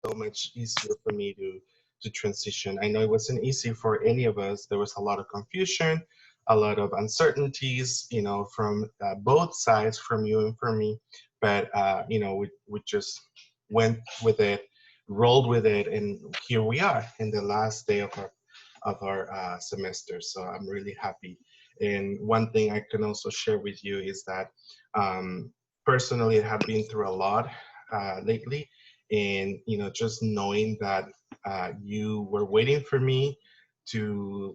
so much easier for me to transition. I know it wasn't easy for any of us. There was a lot of confusion, a lot of uncertainties, from both sides, from you and from me. But we just went with it, rolled with it, and here we are in the last day of our semester. So I'm really happy. And one thing I can also share with you is that personally, I have been through a lot lately, and just knowing that you were waiting for me to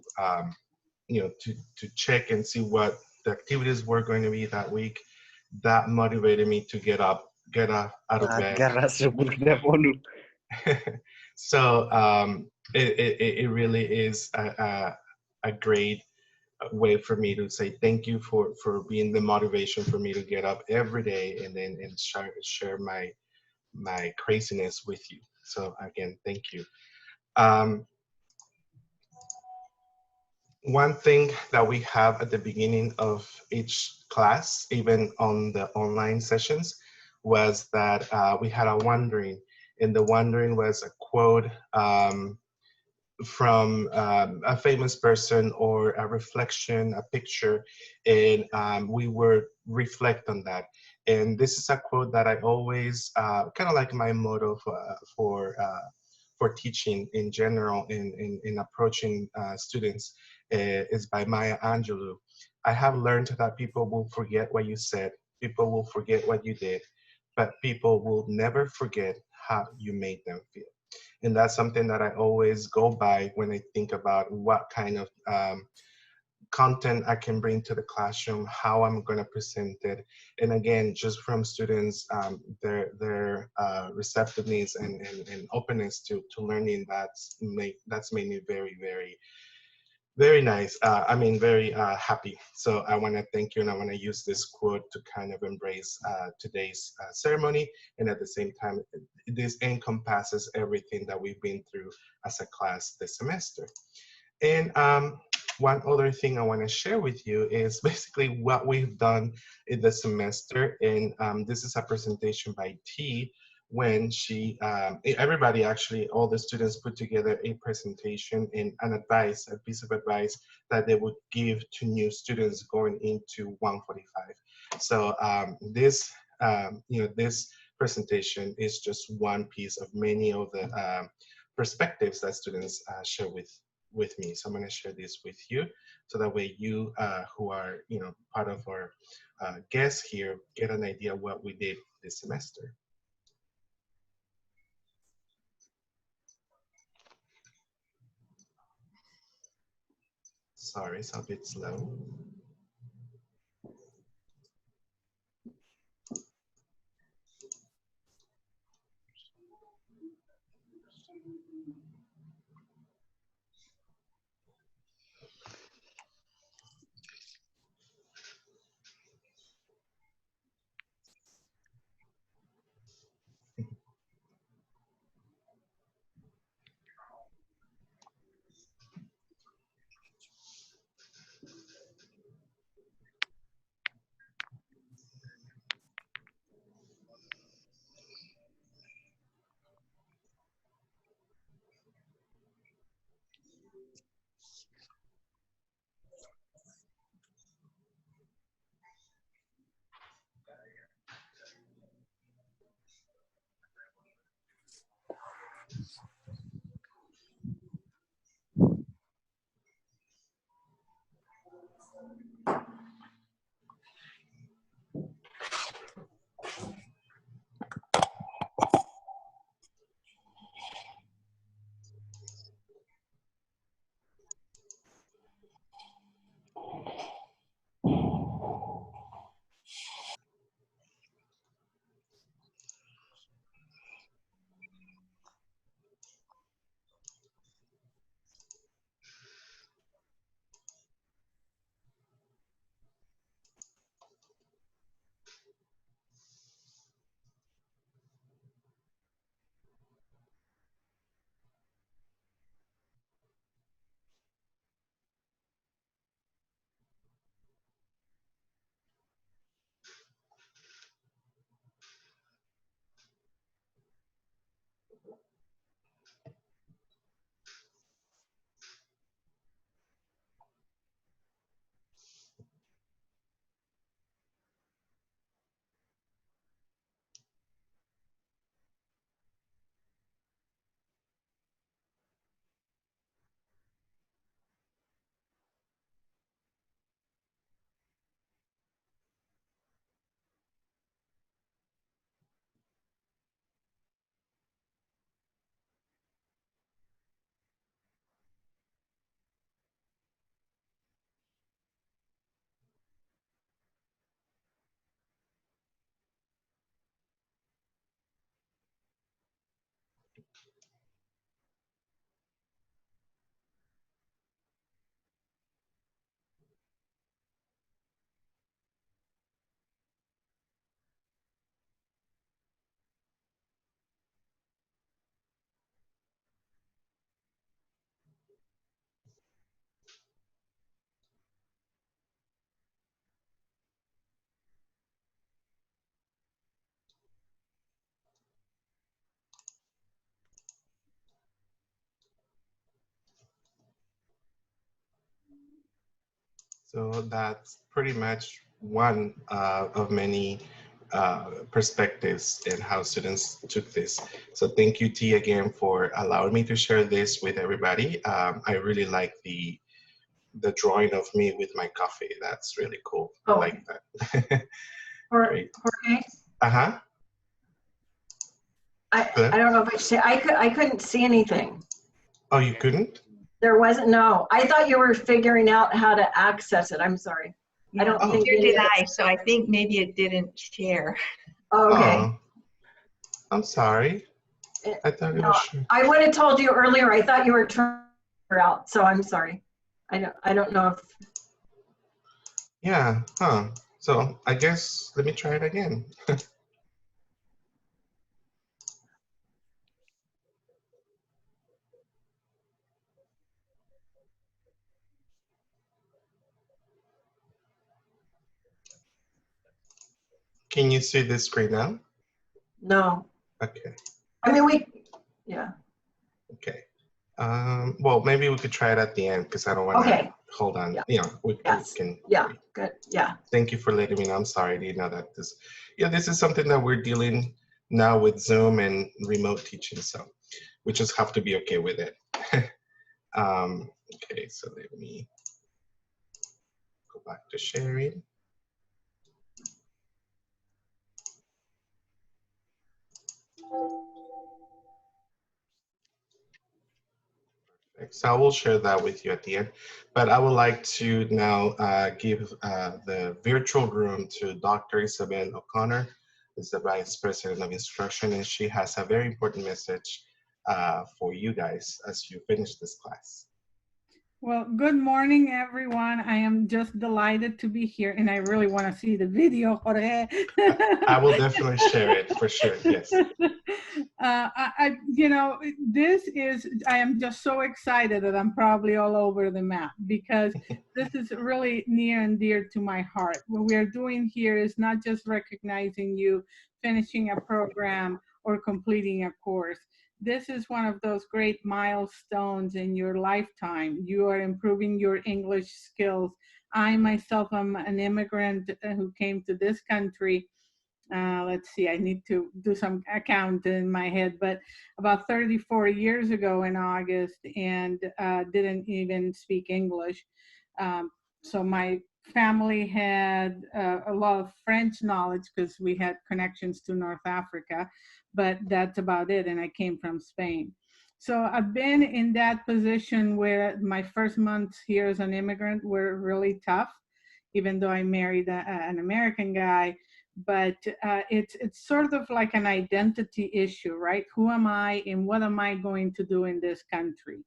to check and see what the activities were going to be that week, that motivated me to get up out of bed. Agarra-se porque dá bom. So it really is a great way for me to say thank you for being the motivation for me to get up every day and then and share my craziness with you. So again, thank you. Um, One thing that we have at the beginning of each class, even on the online sessions, was that we had a wondering, and the wondering was a quote from a famous person or a reflection, a picture, and we were reflect on that. And this is a quote that I always kind of like my motto for teaching in general in approaching students is by Maya Angelou. I have learned that people will forget what you said, people will forget what you did, but people will never forget how you made them feel. And that's something that I always go by when I think about what kind of content I can bring to the classroom, how I'm going to present it. And again, just from students, their receptiveness and openness to learning, that's made me very, very, very nice. Very happy. So I want to thank you, and I want to use this quote to kind of embrace today's ceremony. And at the same time, this encompasses everything that we've been through as a class this semester. And one other thing I want to share with you is basically what we've done in the semester. And this is a presentation by T when everybody actually, all the students put together a presentation and an advice, a piece of advice that they would give to new students going into 145. So this presentation is just one piece of many of the perspectives that students share with me. So I'm going to share this with you, so that way you who are part of our guests here get an idea what we did this semester. Sorry, it's a bit slow. So that's pretty much one of many perspectives and how students took this. So thank you, T, again for allowing me to share this with everybody. I really like the drawing of me with my coffee. That's really cool. I Oh, like that. Great. Jorge, Uh-huh. I Hello? don't know if I should say, I couldn't see anything. Oh, you couldn't? There wasn't, no. I thought you were figuring out how to access it. I'm sorry. Yeah, I don't Oh. think neither any did of I, so I think maybe it didn't share. Oh, okay. Oh, I'm sorry. I thought it No, was sure. I would have told you earlier. I thought you were trying to figure out, so I'm sorry. I don't know if Yeah, huh. So I guess let me try it again. Can you see the screen now? no. Okay, I mean, yeah. okay. Well, maybe we could try it at the end because I don't want to Okay. hold on. Yeah. You know, we Yes. can. Yeah. Good. Yeah. Thank you for letting me know. I'm sorry, I didn't know that this. Yeah, this is something that we're dealing now with Zoom and remote teaching, so we just have to be okay with it. Okay, so let me go back to sharing. So I will share that with you at the end. But I would like to now give the virtual room to Dr. Isabel O'Connor, is the Vice President of Instruction, and she has a very important message for you guys as you finish this class. Well, good morning, everyone. I am just delighted to be here, and I really want to see the video, Jorge. I will definitely share it for sure, yes. You know, I am just so excited that I'm probably all over the map because this is really near and dear to my heart. What we are doing here is not just recognizing you finishing a program or completing a course. This is one of those great milestones in your lifetime. You are improving your English skills. I myself am an immigrant who came to this country. Let's see, I need to do some account in my head, but about 34 years ago in August, and didn't even speak English. So my family had a lot of French knowledge because we had connections to North Africa, but that's about it. And I came from Spain. So I've been in that position where my first months here as an immigrant were really tough, even though I married an American guy. But it's sort of like an identity issue, right? Who am I and what am I going to do in this country?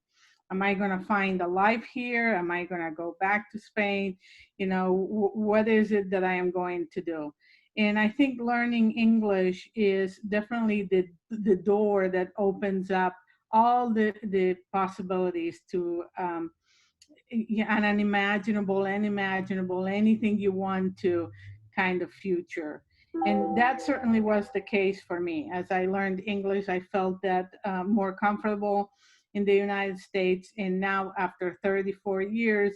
Am I going to find a life here? Am I going to go back to Spain? You know, what is it that I am going to do? And I think learning English is definitely the door that opens up all the possibilities to an unimaginable, unimaginable, anything you want to kind of future. And that certainly was the case for me. As I learned English, I felt that more comfortable in the United States. And now, after 34 years,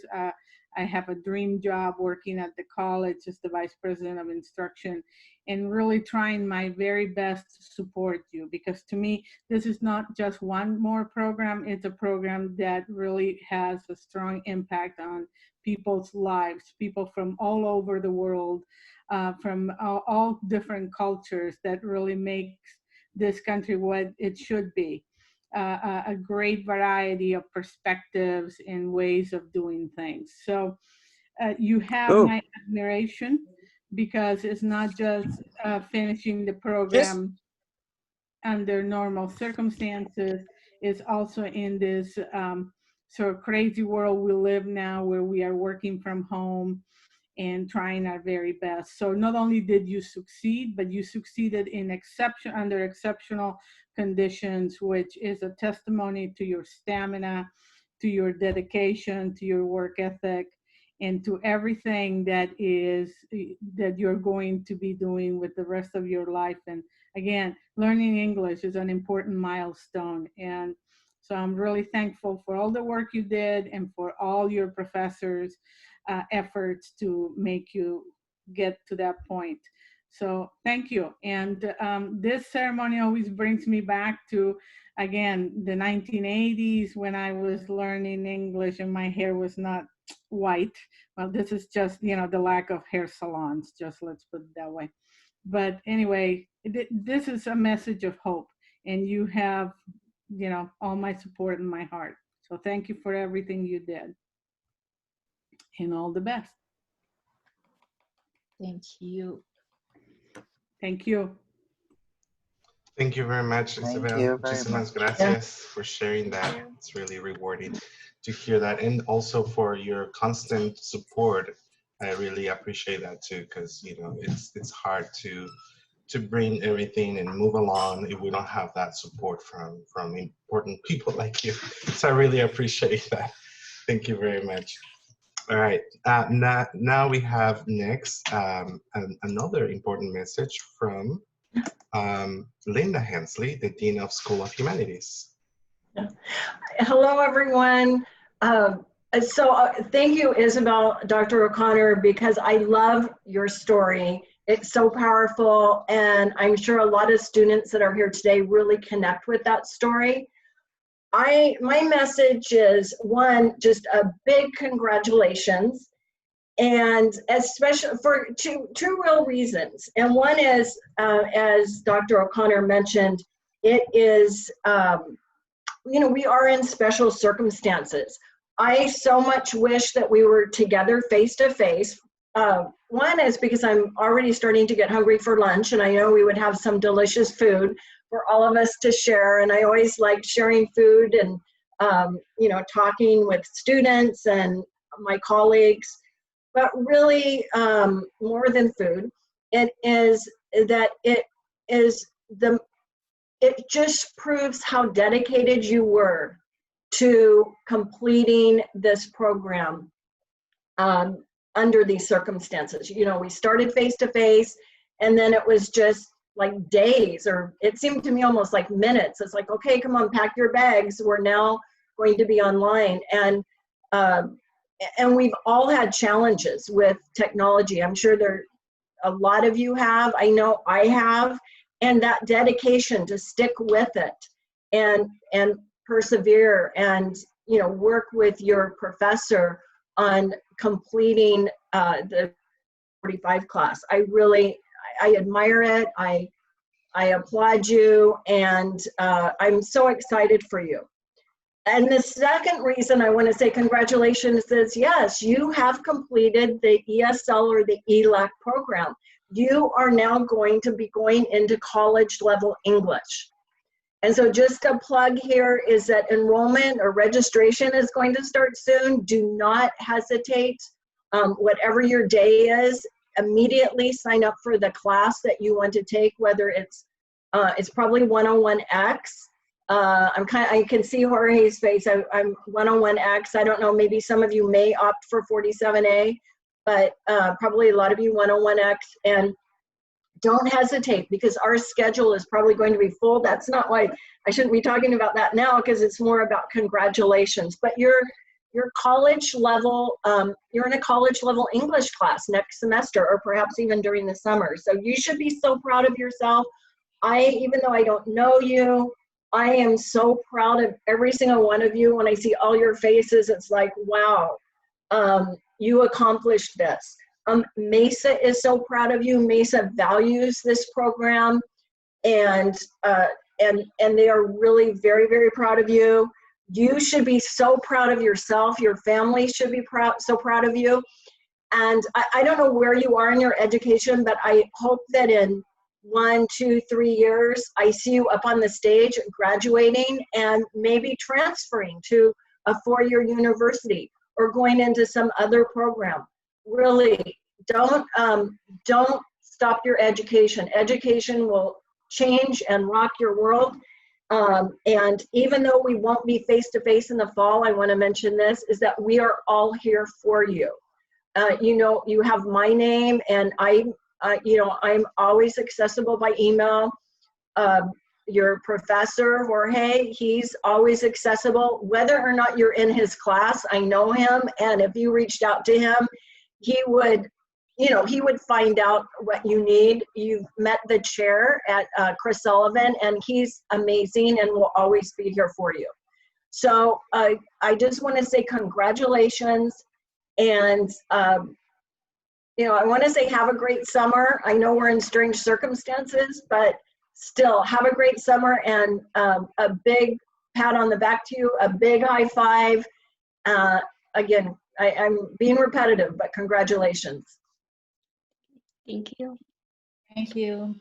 I have a dream job working at the college as the vice president of instruction and really trying my very best to support you. Because to me, this is not just one more program, it's a program that really has a strong impact on people's lives, people from all over the world, from all different cultures that really makes this country what it should be. A great variety of perspectives and ways of doing things. So you have my admiration because it's not just finishing the program under normal circumstances. It's also in this sort of crazy world we live now where we are working from home and trying our very best. So not only did you succeed, but you succeeded in under exceptional conditions, which is a testimony to your stamina, to your dedication, to your work ethic, and to everything that you're going to be doing with the rest of your life. And again, learning English is an important milestone. And so I'm really thankful for all the work you did and for all your professors efforts to make you get to that point. So thank you. And this ceremony always brings me back to, again, the 1980s when I was learning English and my hair was not white. Well, this is just, you know, the lack of hair salons, just let's put it that way. But anyway, this is a message of hope, and you have, you know, all my support in my heart. So thank you for everything you did, and all the best. Thank you. Thank you. Thank you very much, Thank Isabel. you very Muchísimas much. gracias for sharing that. It's really rewarding to hear that, and also for your constant support. I really appreciate that too, because you know it's hard to bring everything and move along if we don't have that support from important people like you. So I really appreciate that. Thank you very much. All right, now we have next another important message from Linda Hensley, the Dean of School of Humanities. Hello, everyone. Thank you, Isabel, Dr. O'Connor, because I love your story. It's so powerful, and I'm sure a lot of students that are here today really connect with that story. My message is, one, just a big congratulations, and especially for two real reasons. And one is, as Dr. O'Connor mentioned, it is, you know, we are in special circumstances. I so much wish that we were together face to face. One is because I'm already starting to get hungry for lunch, and I know we would have some delicious food for all of us to share. And I always like sharing food and, you know, talking with students and my colleagues. But really, more than food, it is that it just proves how dedicated you were to completing this program under these circumstances. You know, we started face to face, and then it was just like days, or it seemed to me almost like minutes. It's like, okay, come on, pack your bags. We're now going to be online. And we've all had challenges with technology. I'm sure a lot of you have. I know I have. And that dedication to stick with it and persevere and, you know, work with your professor on completing the 45 class. I admire it. I applaud you, and I'm so excited for you. And the second reason I want to say congratulations is, yes, you have completed the ESL or the ELAC program. You are now going to be going into college level English. And so just a plug here is that enrollment or registration is going to start soon. Do not hesitate. Whatever your day is, immediately sign up for the class that you want to take, whether it's probably 101X. I can see Jorge's face. I'm 101X. I don't know, maybe some of you may opt for 47A, but probably a lot of you 101X. And don't hesitate, because our schedule is probably going to be full. That's not why I shouldn't be talking about that now, because it's more about congratulations. But you're college level, you're in a college level English class next semester, or perhaps even during the summer. So you should be so proud of yourself. Even though I don't know you, I am so proud of every single one of you. When I see all your faces, it's like, wow, you accomplished this. Mesa is so proud of you. Mesa values this program, and they are really very, very proud of you. You should be so proud of yourself. Your family should be so proud of you. And I don't know where you are in your education, but I hope that in 1, 2, 3 years, I see you up on the stage graduating and maybe transferring to a 4-year university or going into some other program. Really, don't stop your education. Education will change and rock your world. And even though we won't be face-to-face in the fall, I want to mention this, is that we are all here for you. You know, you have my name, and you know, I'm always accessible by email. your professor, Jorge, he's always accessible, whether or not you're in his class. I know him, and if you reached out to him, he would, he would find out what you need. You've met the chair at Chris Sullivan, and he's amazing and will always be here for you. So I just want to say congratulations, and I want to say have a great summer. I know we're in strange circumstances, but still have a great summer, and a big pat on the back to you, a big high five. Again, I'm being repetitive, but congratulations. Thank you. Thank you.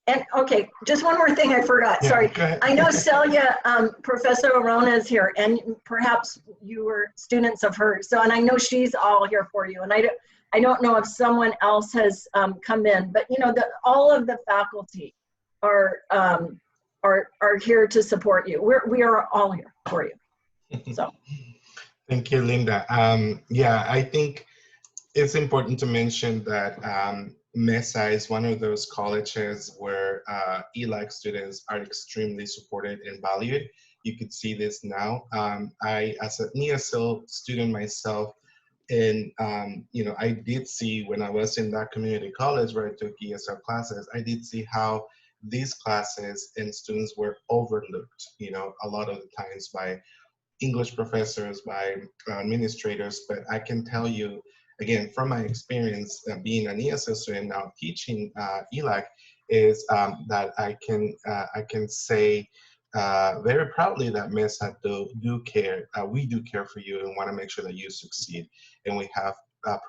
And okay, just one more thing I forgot, Yeah, sorry. go ahead. I know Celia, Professor Arona is here, and perhaps you were students of hers. So, and I know she's all here for you. And I don't know if someone else has come in, but all of the faculty are here to support you. We are all here for you. So. Thank you, Linda. Yeah, I think it's important to mention that MESA is one of those colleges where ELAC students are extremely supported and valued. You could see this now. I, as an ESL student myself, and I did see when I was in that community college where I took ESL classes, I did see how these classes and students were overlooked, a lot of the times by English professors, by administrators. But I can tell you, again, from my experience being an ESL student now teaching ELAC, is that I can say very proudly that MESA do care. We do care for you and want to make sure that you succeed. And we have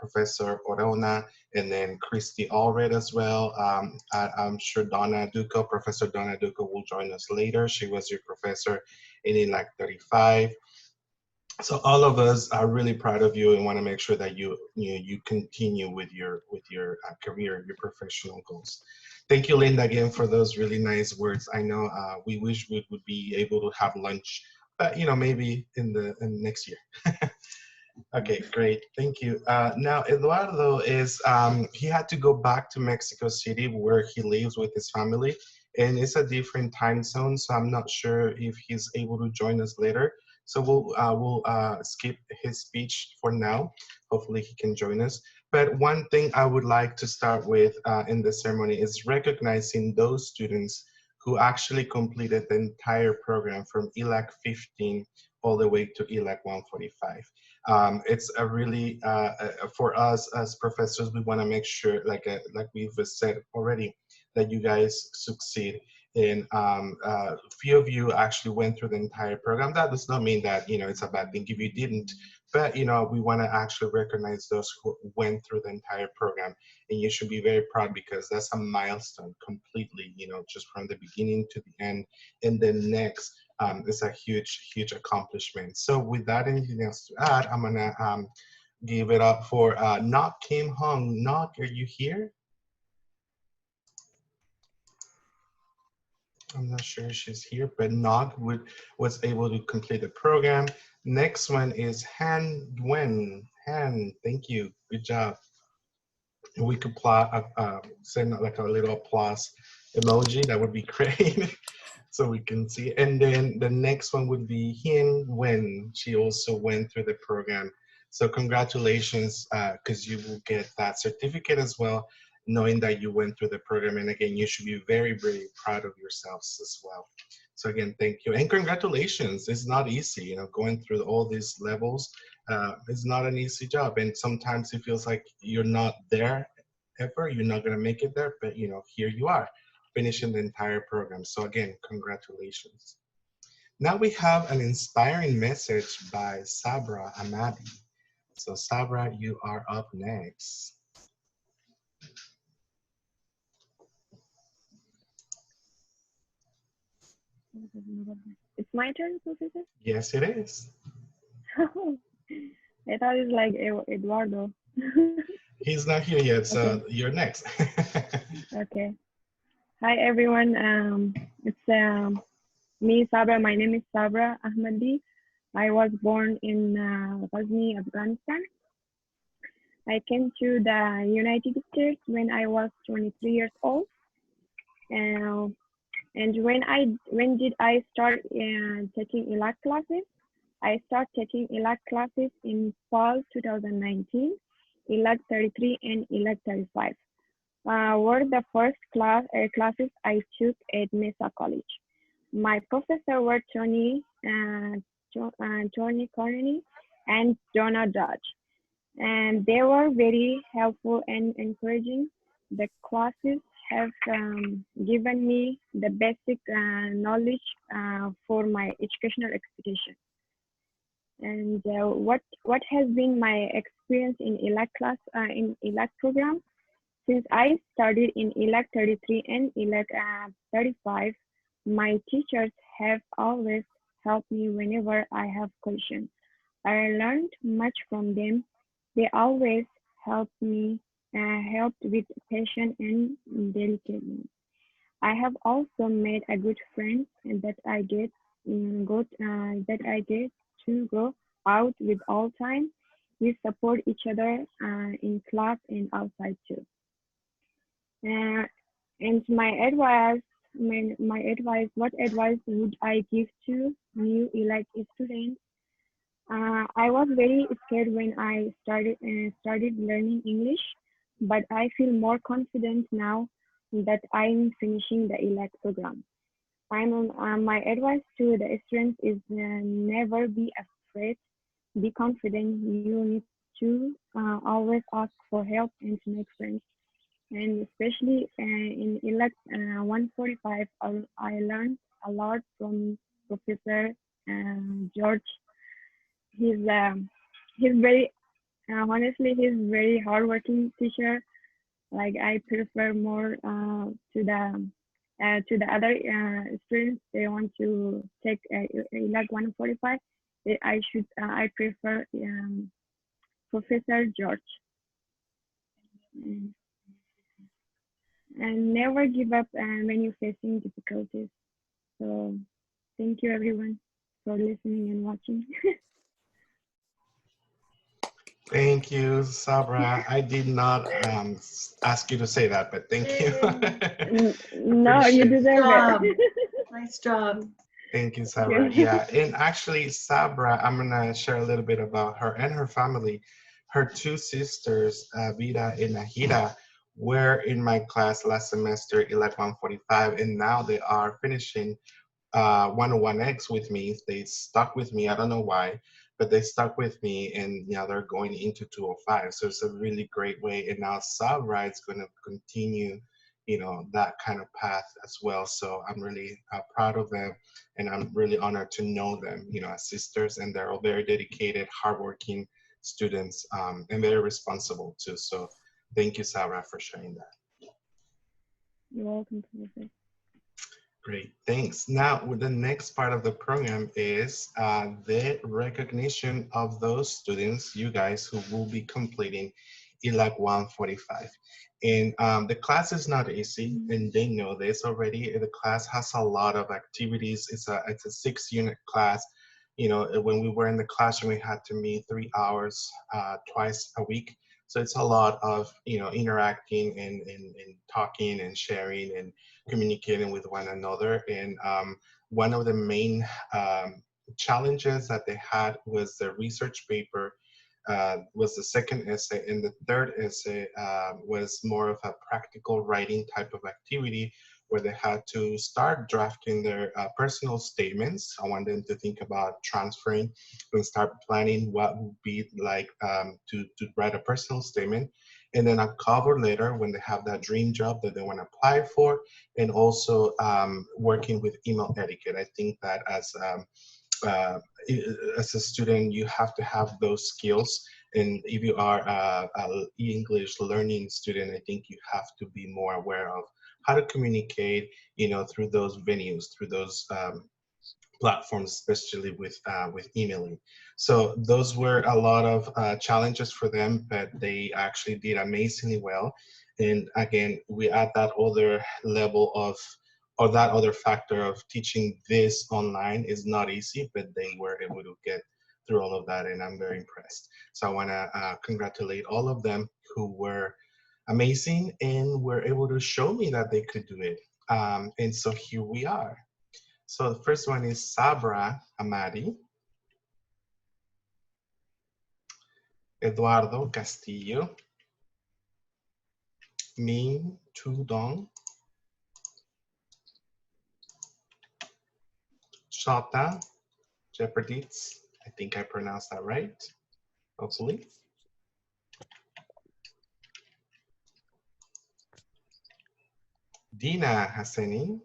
Professor Orona, and then Christy Allred as well. I'm sure Professor Donna Duco will join us later. She was your professor in ELAC 35. So all of us are really proud of you and want to make sure that you continue with your career, your professional goals. Thank you, Linda, again for those really nice words. I know we wish we would be able to have lunch, but maybe in next year. Okay, great, thank you. Now Eduardo is he had to go back to Mexico City where he lives with his family, and it's a different time zone, so I'm not sure if he's able to join us later. So we'll skip his speech for now. Hopefully he can join us. But one thing I would like to start with in the ceremony is recognizing those students who actually completed the entire program from ELAC 15 all the way to ELAC 145. It's a really, for us as professors, we want to make sure, like we've said already, that you guys succeed. And few of you actually went through the entire program. That does not mean that it's a bad thing if you didn't, but we want to actually recognize those who went through the entire program, and you should be very proud because that's a milestone completely, just from the beginning to the end. And then next is a huge accomplishment. So with that, anything else to add, I'm gonna give it up for Nok Kim Hong. Nok, are you here? I'm not sure if she's here, but Nog was able to complete the program. Next one is Han Nguyen. Han, thank you, good job. We could send like a little applause emoji, that would be great. So we can see. And then the next one would be Hien Wen. She also went through the program. So congratulations, because you will get that certificate as well, knowing that you went through the program. And again, you should be very, very proud of yourselves as well. So again, thank you. And congratulations. It's not easy, going through all these levels. It's not an easy job. And sometimes it feels like you're not there ever. You're not going to make it there. But, here you are, finishing the entire program. So again, congratulations. Now we have an inspiring message by Sabra Amadi. So Sabra, you are up next. It's my turn, Professor? Yes, it is. I thought it's like Eduardo. He's not here yet, so Okay. You're next. Okay. Hi, everyone. It's me, Sabra. My name is Sabra Ahmadi. I was born in Ghazni, Afghanistan. I came to the United States when I was 23 years old. And when did I start taking ELAC classes? I started taking ELAC classes in fall 2019. ELAC 33 and ELAC 35 were the first classes I took at Mesa College. My professor were Tony Carney and Donna Dodge, and they were very helpful and encouraging. The classes have given me the basic knowledge for my educational expectations. And what has been my experience in ELAC program? Since I studied in ELAC 33 and ELAC 35, my teachers have always helped me whenever I have questions. I learned much from them. They always helped with patience and dedication. I have also made a good friend that I get to go out with all time. We support each other in class and outside too. Uh, and my advice, what advice would I give to new ELAC students? I was very scared when I started learning English, but I feel more confident now that I'm finishing the ELAC program. My advice to the students is never be afraid, be confident. You need to always ask for help and to make friends. And especially in ELAC 145, I learned a lot from Professor George. He's very he's very hardworking teacher. Like I prefer more to the other students. They want to take ELAC 145. I prefer Professor George. Mm. And never give up when you're facing difficulties. So thank you everyone for listening and watching. Thank you, Sabra. I did not ask you to say that, but thank you. No, you deserve it. Nice job. Thank you, Sabra. Yeah, and actually, Sabra, I'm gonna share a little bit about her and her family. Her two sisters, Vida and Nahida, were in my class last semester, ELAC 145, and now they are finishing 101X with me. They stuck with me. I don't know why, but they stuck with me, and now they're going into 205. So it's a really great way. And now Sabra is going to continue, that kind of path as well. So I'm really proud of them, and I'm really honored to know them, as sisters, and they're all very dedicated, hardworking students, and very responsible too. So thank you, Sabra, for sharing that. You're welcome, Professor. Great, thanks. Now, with the next part of the program is the recognition of those students, you guys, who will be completing ELAC 145. And the class is not easy, and they know this already. The class has a lot of activities. It's a 6-unit class. When we were in the classroom, we had to meet 3 hours twice a week. So it's a lot of, interacting and talking and sharing and communicating with one another. And one of the main challenges that they had was the research paper was the second essay, and the third essay was more of a practical writing type of activity where they had to start drafting their personal statements. I want them to think about transferring and start planning what would be like to write a personal statement, and then a cover letter when they have that dream job that they want to apply for, and also working with email etiquette. I think that uh, as a student, you have to have those skills. And if you are a English learning student, I think you have to be more aware of how to communicate, through those venues, through those platforms, especially with emailing. So those were a lot of challenges for them, but they actually did amazingly well. And again, we add that other level of, or that other factor of teaching this online is not easy, but they were able to get through all of that, and I'm very impressed. So I want to congratulate all of them who were amazing and were able to show me that they could do it. And so here we are. So the first one is Sabra Amadi, Eduardo Castillo, Ming Tu Dong, Shota Jeopardits, I think I pronounced that right, hopefully. Dina Hassani.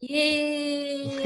Yay!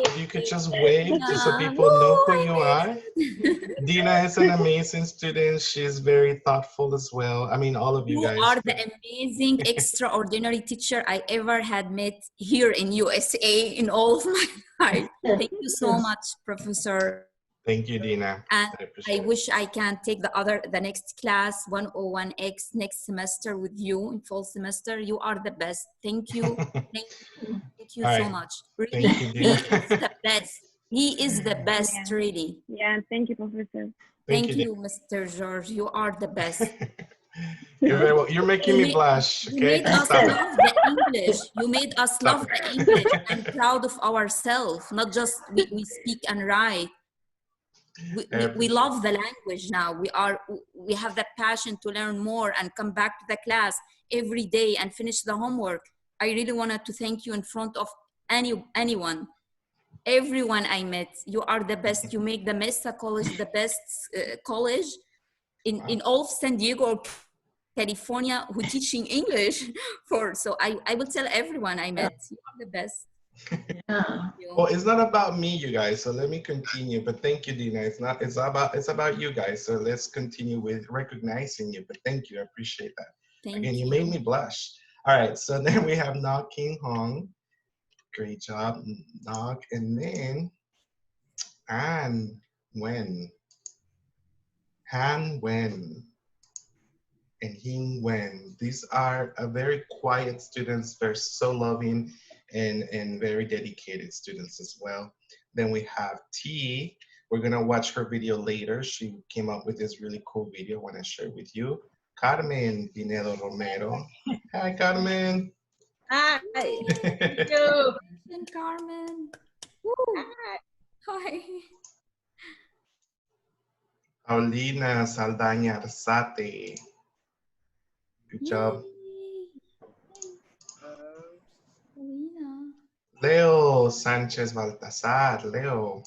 If you could just wave just so Dina. people know who Woo, you I are. made it. Dina is an amazing student. She's very thoughtful as well. I mean, all of you You guys. are the amazing, extraordinary teacher I ever had met here in USA in all of my life. Thank you so much, Professor. Thank you, Dina. And I I appreciate it. wish I can take the next class 101X next semester with you in fall semester. You are the best. Thank you. Thank you All so right. much. Really, Thank you, he Dina. is the best. He is the best, Yeah. really. Yeah, thank you, Professor. Thank Dina. you, Mr. George. You are the best. You're very well. You're making me blush. You Okay, made us stop it. love the English. You made us Stop love it. the English and proud of ourselves, not just we speak and write. We love the language now. We have the passion to learn more and come back to the class every day and finish the homework. I really wanted to thank you in front of anyone, everyone I met. You are the best. You make the Mesa College the best college in all of San Diego or California who teaching English for. So I will tell everyone I met, you are the best. Yeah. Well, it's not about me, you guys. So let me continue. But thank you, Dina. It's about you guys. So let's continue with recognizing you. But thank you. I appreciate that. Thank Again, you. you made me blush. All right. So then we have Nok King Hong. Great job, Nog. And then Han Wen. Han Wen and Hing Wen. These are very quiet students. They're so loving and very dedicated students as well. Then we have T. We're gonna watch her video later. She came up with this really cool video I wanna share with you. Carmen Pinedo Romero. Hi, Carmen. Hi. Thank you. And Carmen. Woo. Hi. Paulina Saldaña Arzate. Good job. Paulina. Leo Sanchez Baltasar. Leo.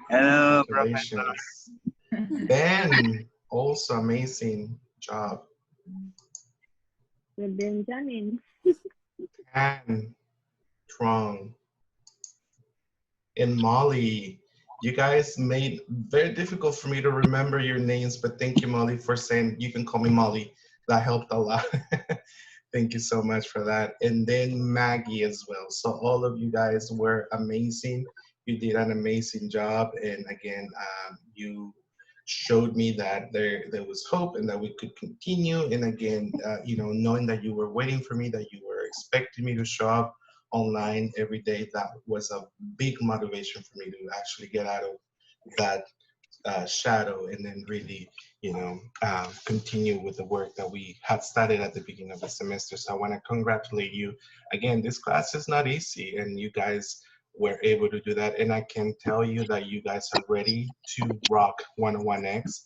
Hello, Congratulations. Ben, also amazing job. The Benjamin. And Trong and Molly. You guys made very difficult for me to remember your names, but thank you, Molly, for saying you can call me Molly. That helped a lot. Thank you so much for that. And then Maggie as well. So all of you guys were amazing. You did an amazing job. And again, you showed me that there was hope and that we could continue. And again, you know, knowing that you were waiting for me, that you were expecting me to show up online every day, that was a big motivation for me to actually get out of that shadow and then really, you know, continue with the work that we had started at the beginning of the semester. So I want to congratulate you. Again, this class is not easy and you guys were able to do that. And I can tell you that you guys are ready to rock 101X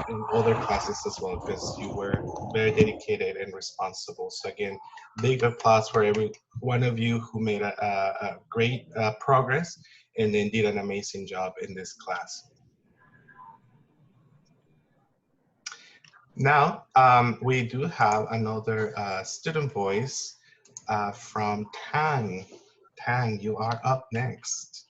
in other classes as well, because you were very dedicated and responsible. So again, big applause for every one of you who made a great progress and then did an amazing job in this class. Now, we do have another student voice from Tang. Tang, you are up next.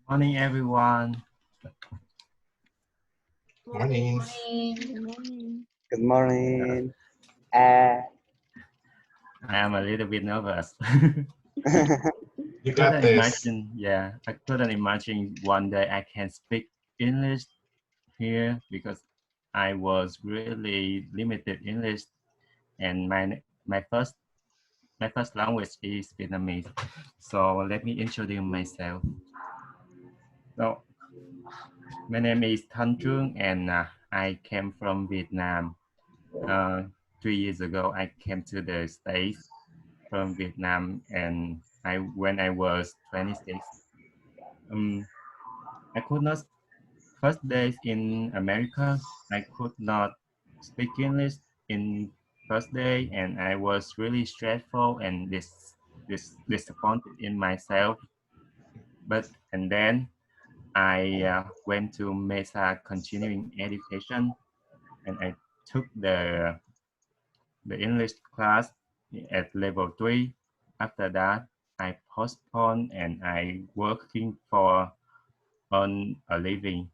Morning, everyone. Morning. Good morning. Good morning. I am a little bit nervous. You got this. I couldn't imagine one day I can speak English here because I was really limited English, and my first language is Vietnamese. So let me introduce myself. So My name is Thanh Trương, and I came from Vietnam. 3 years ago, I came to the States from Vietnam, and when I was 26. I could not first days in America. I could not speak English in first day, and I was really stressful and disappointed in myself. And then I went to Mesa Continuing Education, and I took the English class at level 3. After that, I postponed and I working for earn a living.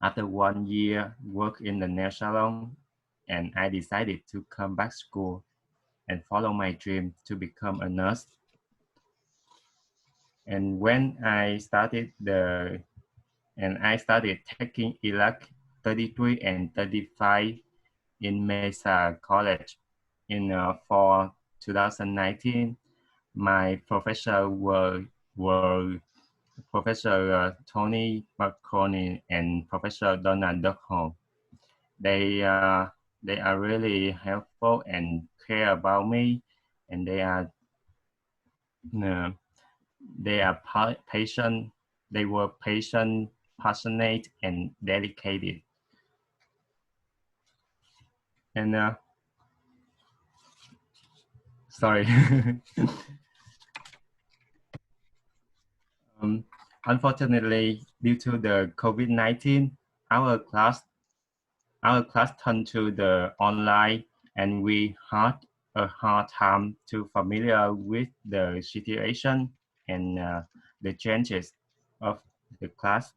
After 1 year work in the nail salon, and I decided to come back school and follow my dream to become a nurse. And when I started taking ELAC 33 and 35 in Mesa College in for 2019. My professor were Professor Tony Marconi and Professor Donald Duckholm. They they are really helpful and care about me, and uh, they are patient. They were patient, passionate, and dedicated. And sorry. Unfortunately, due to the COVID-19, our class our class turned to the online, and we had a hard time to familiar with the situation and the changes of the class.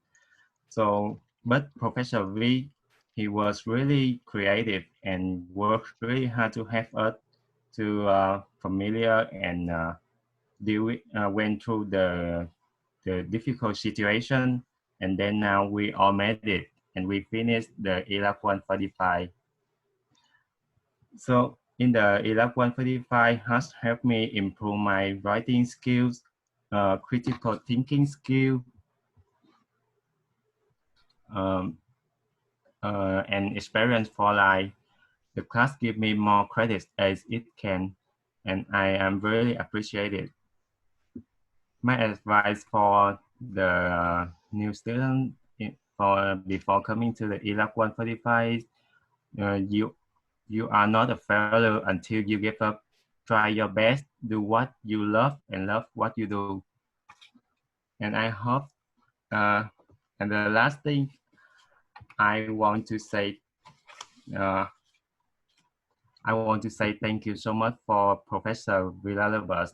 So, but Professor V, he was really creative and worked really hard to help us to familiar and went through the difficult situation, and then now we all made it and we finished the ELAC 145. So in the ELAC 145 has helped me improve my writing skills, critical thinking skill, um, and experience for life. The class give me more credits as it can, and I am really appreciated. My advice for the new student before coming to the ELAC 145, you are not a failure until you give up. Try your best, do what you love, and love what you do. And I hope, and the last thing I want to say, uh, thank you so much for Professor Villalobos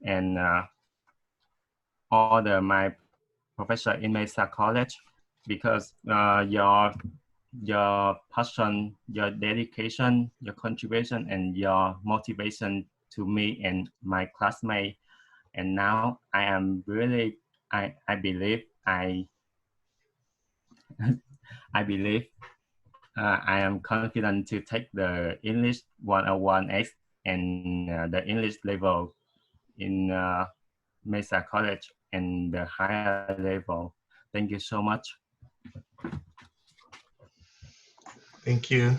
and all my professor in Mesa College, because your passion, your dedication, your contribution, and your motivation to me and my classmates. And now I am really, I believe I believe I am confident to take the English 101X and the English level in Mesa College and the higher level. Thank you so much. Thank you.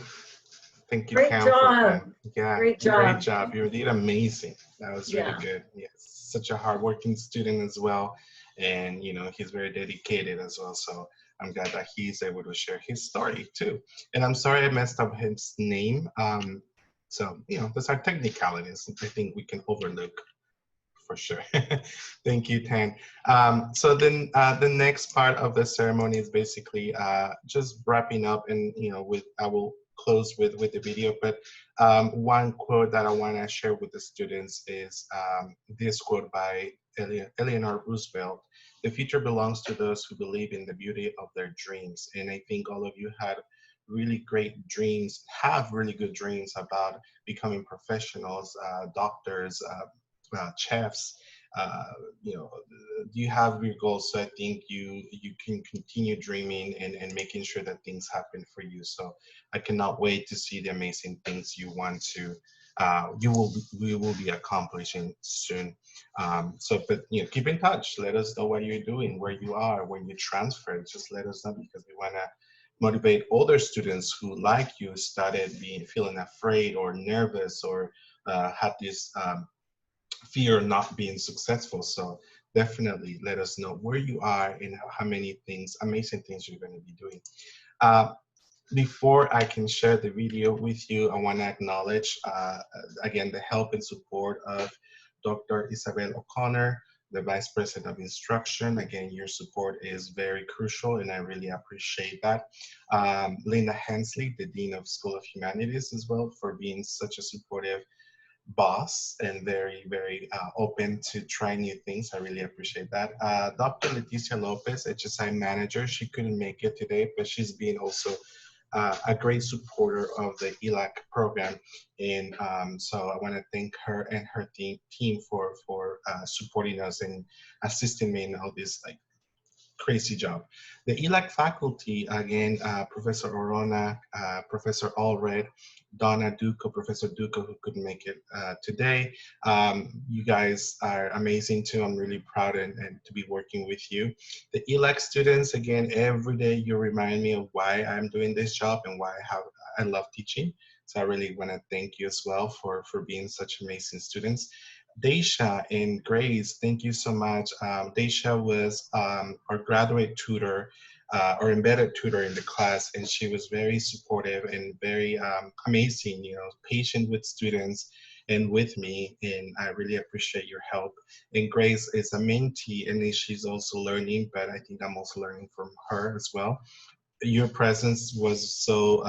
Thank you, Great Cam, job. for that. Yeah, Great job. Great job. You did amazing. That was really Yeah. good. Yes, such a hardworking student as well. And, you know, he's very dedicated as well. So I'm glad that he's able to share his story too. And I'm sorry I messed up his name. So, you know, those are technicalities I think we can overlook for sure. Thank you, Tan. So then the next part of the ceremony is basically just wrapping up, and I will close with the video. But one quote that I want to share with the students is this quote by Eleanor Roosevelt: "The future belongs to those who believe in the beauty of their dreams." And I think all of you had really great dreams, have really good dreams about becoming professionals, doctors, chefs. You have your goals, so I think you can continue dreaming and making sure that things happen for you. So I cannot wait to see the amazing things you want to we will be accomplishing soon. But keep in touch. Let us know what you're doing, where you are, when you transfer. Just let us know, because we want to motivate other students who, like you, started feeling afraid or nervous, or had this fear of not being successful. So definitely let us know where you are and how many things, amazing things you're going to be doing. Before I can share the video with you, I want to acknowledge, again, the help and support of Dr. Isabel O'Connor, the Vice President of Instruction. Again, your support is very crucial, and I really appreciate that. Linda Hensley, the Dean of School of Humanities, as well, for being such a supportive boss and very, very open to try new things. I really appreciate that. Dr. Leticia Lopez, HSI Manager, she couldn't make it today, but she's been also a great supporter of the ELAC program. And so I want to thank her and her team for supporting us and assisting me in all this crazy job. The ELAC faculty, again, Professor Orona, Professor Allred, Donna Duco, Professor Duco, who couldn't make it today. You guys are amazing too. I'm really proud and to be working with you. The ELAC students, again, every day you remind me of why I'm doing this job and why I love teaching. So I really want to thank you as well for being such amazing students. Daisha and Grace, thank you so much. Daisha was our graduate tutor or embedded tutor in the class, and she was very supportive and very amazing, patient with students and with me, and I really appreciate your help. And Grace is a mentee, and she's also learning, but I think I'm also learning from her as well. Your presence was so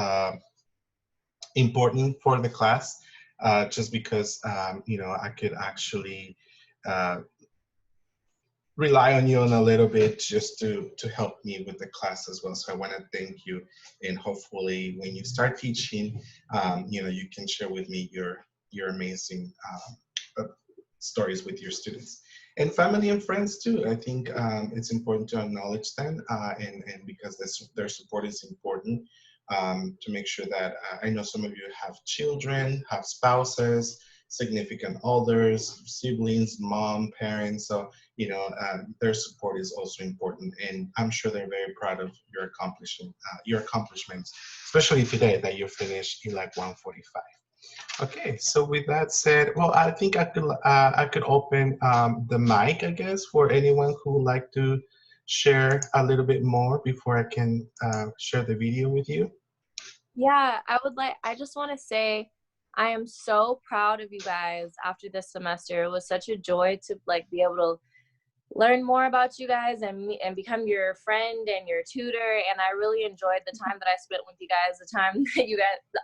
important for the class, just because I could actually rely on you on a little bit just to help me with the class as well. So I want to thank you, and hopefully when you start teaching, you can share with me your amazing stories with your students. And family and friends too. I think it's important to acknowledge them, and because their support is important, to make sure that I know some of you have children, have spouses, significant others, siblings, mom, parents. So their support is also important, and I'm sure they're very proud of your accomplishments, especially today that you finished ELAC 145. Okay, so with that said, well, I think I could open the mic, I guess, for anyone who would like to share a little bit more before I can share the video with you. Yeah, I just want to say I am so proud of you guys after this semester. It was such a joy to be able to learn more about you guys and become your friend and your tutor. And I really enjoyed the time that I spent with you guys,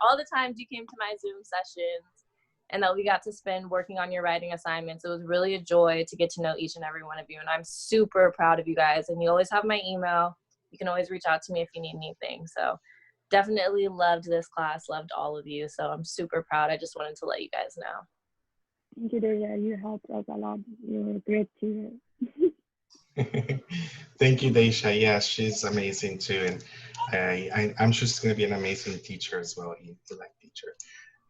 all the times you came to my Zoom sessions and that we got to spend working on your writing assignments. It was really a joy to get to know each and every one of you. And I'm super proud of you guys. And you always have my email. You can always reach out to me if you need anything. So definitely loved this class, loved all of you. So I'm super proud. I just wanted to let you guys know. Thank you, Daria. You helped us a lot. You're a great tutor. Thank you, Daisha. Yeah, she's amazing too, and I'm sure she's going to be an amazing teacher as well, ELAC teacher.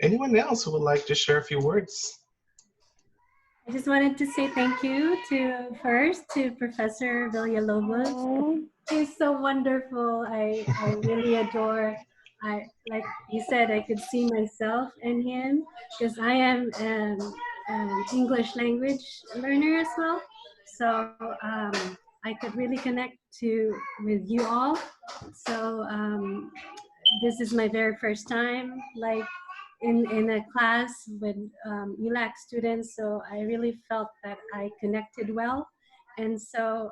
Anyone else who would like to share a few words? I just wanted to say thank you to Professor Villalobos. He's so wonderful. I really adore. Like you said, I could see myself in him because I am an English language learner as well. So I could really connect with you all. So this is my very first time in a class with ELAC students. So I really felt that I connected well. And so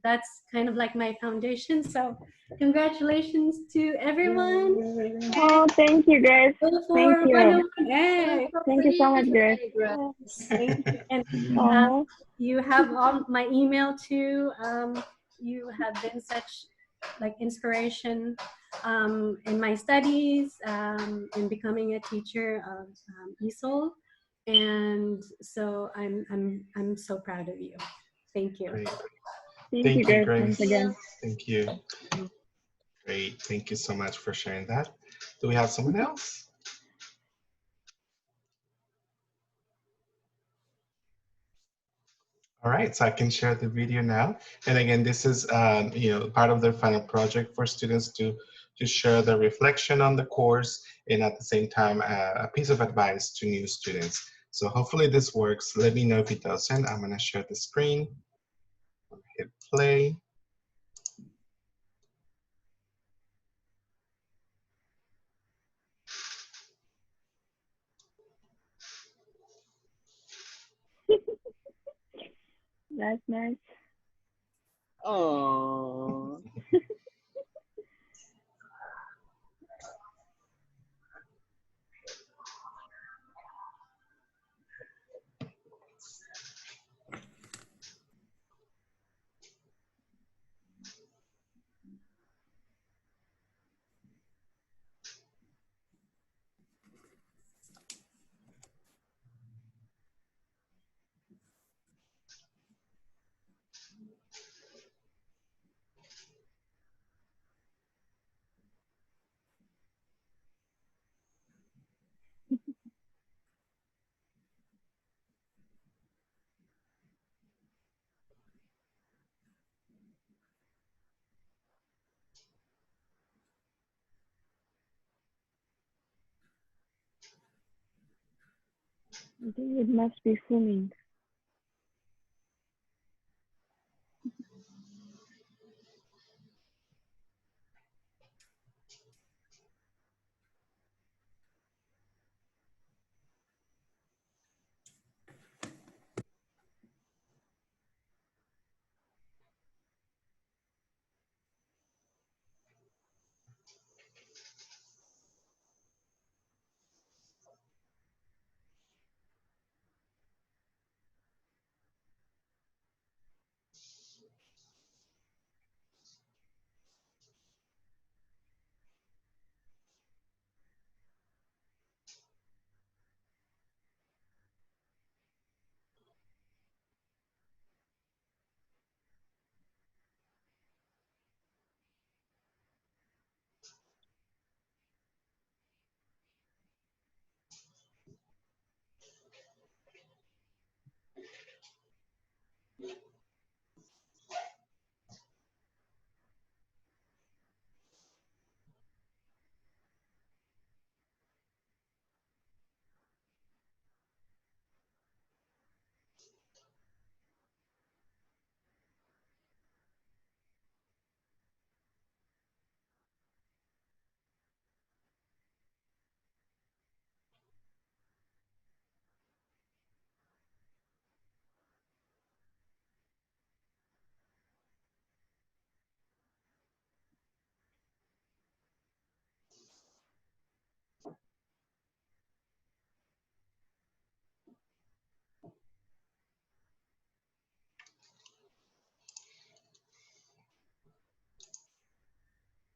that's kind of like my foundation. So congratulations to everyone. Oh, thank you, guys. Thank you. Hey, thank you so much, guys. Thank you. And you have all my email too. You have been such inspiration in my studies, in becoming a teacher of ESOL. And so I'm so proud of you. Thank you. Great. Thank you, guys, once again. Thank you. Great. Thank you so much for sharing that. Do we have someone else? All right, so I can share the video now. And again, this is part of their final project for students to share their reflection on the course and at the same time a piece of advice to new students. So hopefully this works. Let me know if it doesn't. I'm gonna share the screen. Hit play. That's nice. Oh. I think it must be filming.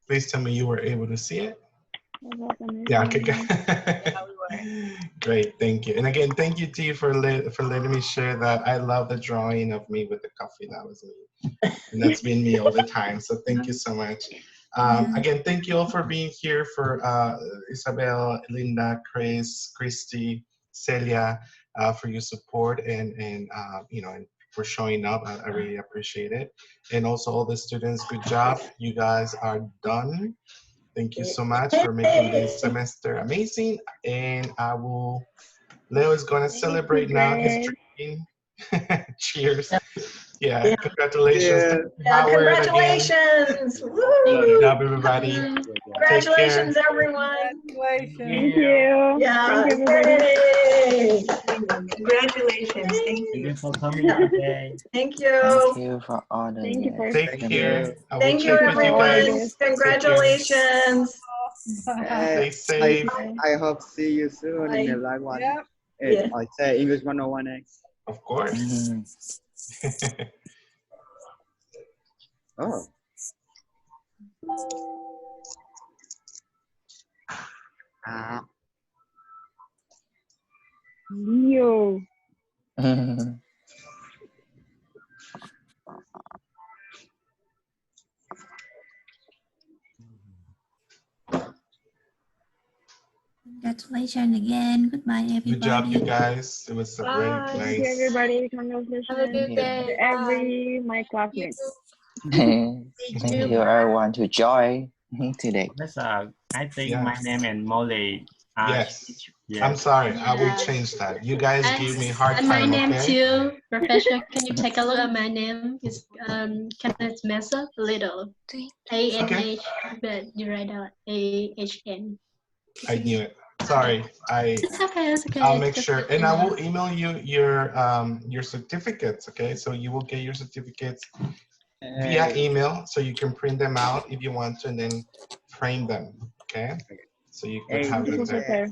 Please tell me you were able to see it. That was amazing. Yeah, okay, good. Great, thank you. And again, thank you, T, for letting me share that. I love the drawing of me with the coffee. That was me. And that's been me all the time. So thank you so much. Again, thank you all for being here, for Isabel, Linda, Chris, Christy, Celia, for your support and for showing up. I really appreciate it. And also all the students, good job. You guys are done. Thank you so much for making this semester amazing. And Leo is going to celebrate now his drinking. Cheers. Yeah, congratulations. Yeah. Howard Congratulations. again. Woo. Good job, everybody. Congratulations, everyone. Congratulations. Thank you. Yeah. Thank you, everybody. Yay. Congratulations. Thank Thank you. you for coming today. Thank Thank you. you for all the Thank you for Take care. I will Thank you, check with you guys. everyone. Take care. Congratulations. Stay safe. I hope see you soon in the Bye. live one. Yep. Yeah. I say English 101X. Of course. Oh. Leo. That Congratulations again. Goodbye, everybody. Good job, you guys. It was a very Bye. Thank you, nice. everybody. Have a Congratulations good day. to my classmates. Thank you, everyone, to join today. Professor, I think Yeah. my name and Molly are Yes. yes. I'm sorry. I will Yeah. change that. You guys give me hard And my time, name okay? too, Professor. Can you take a look at my name? It's kind of mess up a little. ANH, but you write out AHN. I knew it. Sorry. It's okay. It's okay. I'll make Just sure, let me and I know. will email you your certificates. Okay, so you will get your certificates via email, so you can print them out if you want to, and then frame them. Okay, so you could have them there.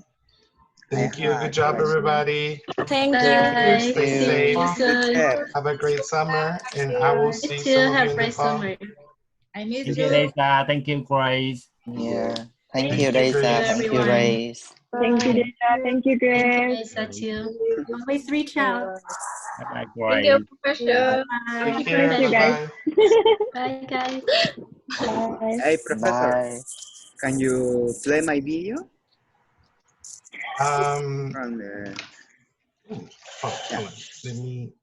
Thank you. Good job, everybody. Thank Take you. care. Stay See you safe. soon. Have a great summer, and I will see You too. some of you Have in the great fall. summer. I miss Thank you, you. Lisa. Thank you, Grace. Yeah. Thank Thank you, you, Daisa. Grace. Thank you, everyone. Grace. Thank you, Dita. Thank you, Thank you, Grace. Lisa, too. Always reach out. Bye, Thank you, Grace. Professor. Bye. Take care. Thank you, guys. Bye-bye. Bye, guys. Bye. Hey, Professor, Bye. Can you play my video? Um, From the... hold on. Let me